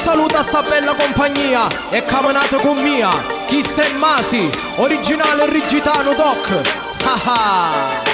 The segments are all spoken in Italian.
saluta sta bella compagnia e camminato con mia chi sta in Masi, originale rigitano doc. Haha.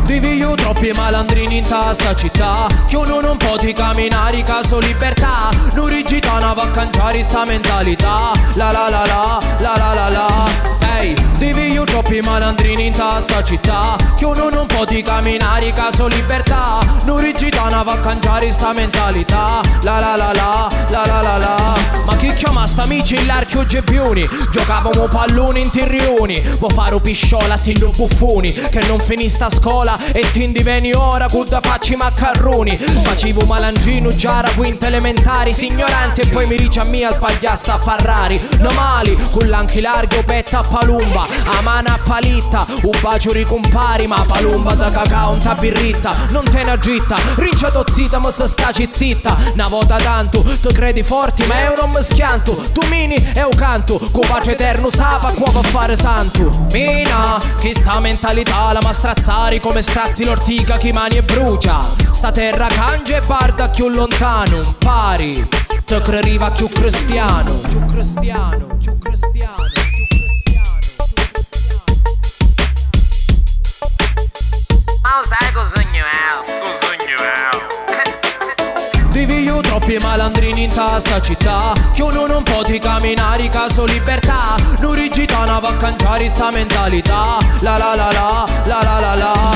Vivi io troppi malandrini in sta città che uno non può di camminare caso libertà. Non rigitana va a cangiare sta mentalità. La la la la, la la la la. Ehi, vivi io troppi malandrini in sta città che uno non può di camminare caso libertà. Non rigitana va a cangiare sta mentalità. La la la la, la la la la. Ma chi chiama sta amici in l'archio gebbioni? Giocavamo palloni in terrioni. Vuoi fare pisciola sin buffoni che non finista scuola e ti indiveni ora con da facci maccarroni. Facevo malangino già a quinta elementari, signorante e poi mi dice a mia sbagliasta a Ferrari. No mali, con l'anchi largo petta a palumba, a mano a palitta, un bacio ricompari, ma palumba da cacao un birritta. Non te ne aggitta, rincia tozzita ma se staci zitta. Una volta tanto, tu credi forti ma io non mi schianto. Tu mini e un canto, con pace eterno sapa qua per fare santo. Mina, che sta mentalità la ma strazzare come strazzi l'ortica chi mani e brucia. Sta terra cangia e barda più lontano. Pari, te creriva più cristiano. Più cristiano, più cristiano. Sai cos'ogno Vivi io troppi malandrini in sta città che uno non può di camminare caso libertà. Non rigitana va a cangiare sta mentalità. La la la la, la la la la.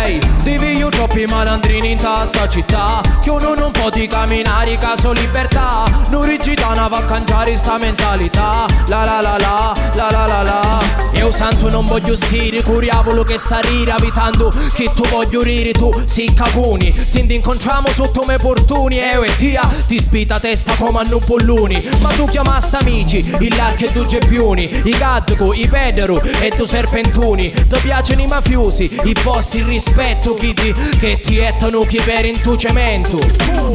Ehi, vivi io troppi malandrini in sta città che uno non può di camminare caso libertà. Non rigitana va a cangiare sta mentalità. La la la la, la la la la. Io santo non voglio stire, curiavolo che sarire abitando che tu voglio rire tu si cagoni. Se ti incontriamo sotto me portoni e tia ti spita testa come a nupolloni. Ma tu chiamasti amici, il l'arco e tu gebbioni, i gadgo, i pedero e tu serpentoni. Ti piacciono i mafiosi, i boss, il rispetto chi ti, che ti ettano chi per in tu cemento.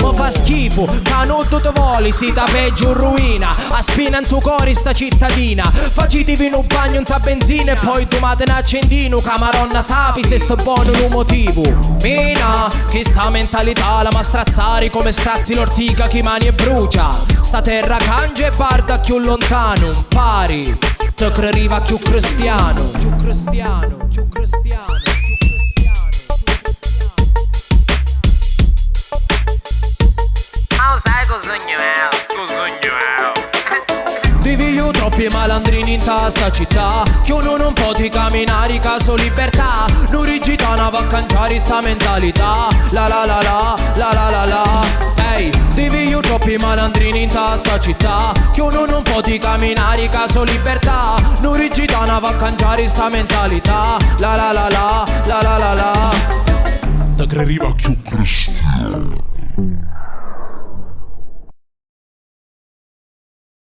Ma fa schifo, canotto te voli, si da peggio in ruina. A spina in tu cori sta cittadina. Facitevi un bagno in ta benzina e poi tomate un accendino. Camaronna sapi se sto buono un motivo. Mina, che sta mentalità la ma strazzare come strazzi l'ortica chi mani e brucia. Sta terra cangia e barda più lontano. Pari, te creriva più cristiano. Più cristiano, più cristiano. sai cos'ogno Vivi io troppi malandrini in sta città che uno non può di camminare caso libertà. Non rigitana va a cangiare sta mentalità. La la la la, la la la la. Ehi, vivi io troppi malandrini in sta città che uno non può di camminare caso libertà. Non rigitana va a cangiare sta mentalità. La la la la, la la la la. Te creriva più cristiano.